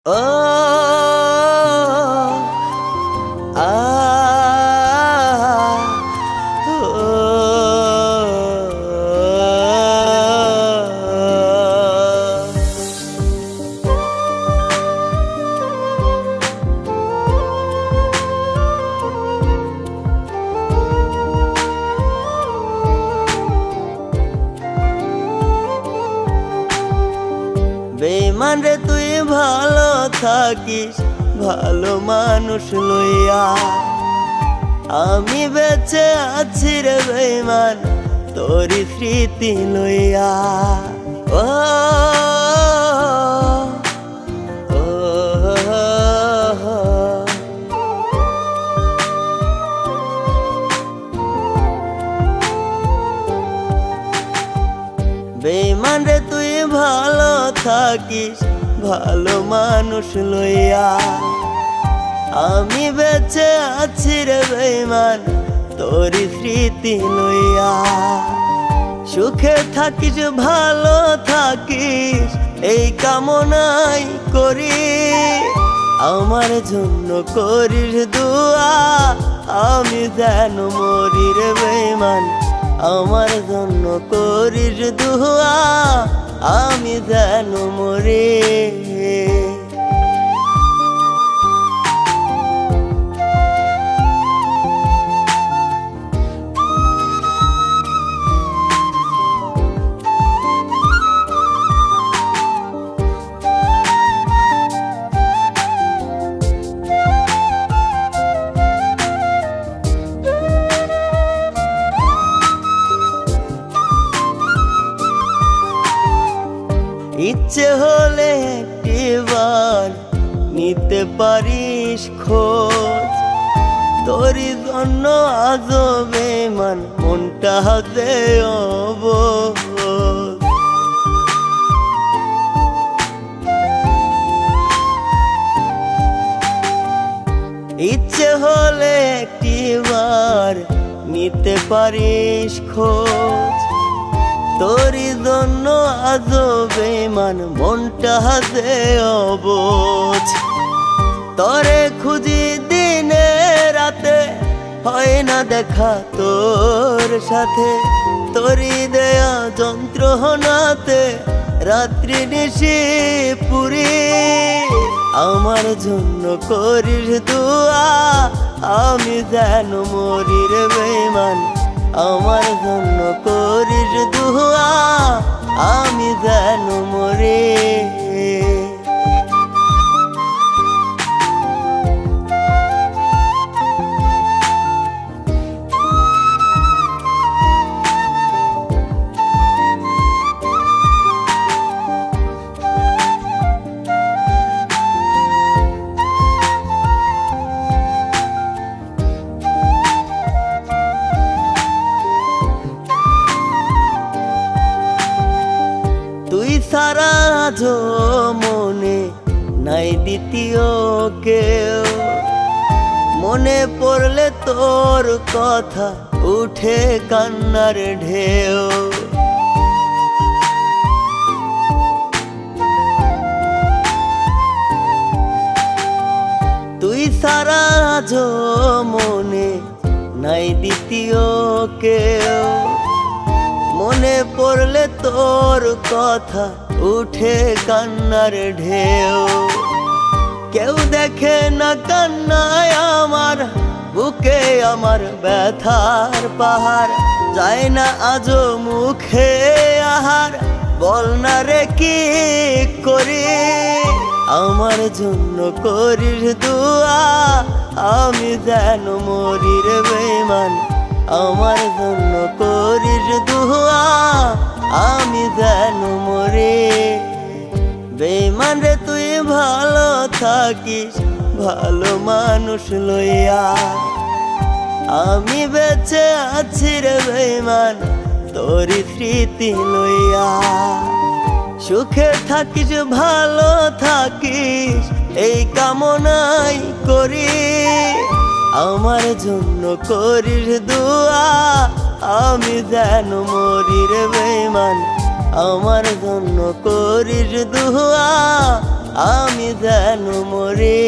ও আ বেঈমান রে তুই ভালো থাকিস, ভালো মানুষ লইয়া। আমি বেঁচে আছি রে বেঈমান তোরি স্মৃতি লইয়া। ও ও বেঈমান রে তুই ভালো থাকিস, ভালো মানুষ লইয়া। আমি বেঁচে আছি রে বেঈমান তোরি স্মৃতি লইয়া। সুখে থাকিস, ভালো থাকিস, এই কামনাই করি। আমার জন্য করিস দুয়া, আমি যেন মরি রে বেঈমান। আমার জন্য করিস দুয়া, আমি যেন মরি। ইচ্ছে হলে একটিবার নিতে পারিস খোঁজ। তোরই জন্য আজও বেঈমান মনটা হাতে অবুঝ। ইচ্ছে হলে একটিবার নিতে পারিস খোঁজ। তোরই জন্য আজও বেঈমান মনটা হাতে অবুঝ। তরে খুঁজি দিনে রাতে, হয় না দেখা তোর সাথে। তোরই দেয়া যন্ত্রণাতে রাত্রি নিশি পুরি। আমার জন্য করিস দুয়া, আমি যেন মরি রে বেঈমান। আমার জন্য করিস দুয়া, আমি যেন মরি। তুই ছাড়া আজও মনে নাই দ্বিতীয় কেউ। মনে পড়লে তোর কথা উঠে কান্নার ঢেউ। তুই ছাড়া আজও মনে নাই দ্বিতীয় কেউ। মনে পড়লে তোর কথা উঠে কান্নার ঢেউ। কেউ দেখে না কান্নায় আমার, বুকে আমার ব্যথার পাহাড়। যায় না আজও মুখে আহার, বল না রে কি করি। আমার জন্য করিস দুয়া, আমি যেন মরি রে বেঈমান। আমার জন্য করিস দুয়া, আমি যেন মরি। বেঈমান রে তুই ভালো থাকিস, ভালো মানুষ লইয়া। আমি বেঁচে আছি রে বেঈমান তোরি স্মৃতি লইয়া। সুখে থাকিস, ভালো থাকিস, এই কামনাই করি। আমার জন্য করিস দুয়া, আমি যেন মরি রে বেঈমান। আমার জন্য করিস দুয়া, আমি যেন মরে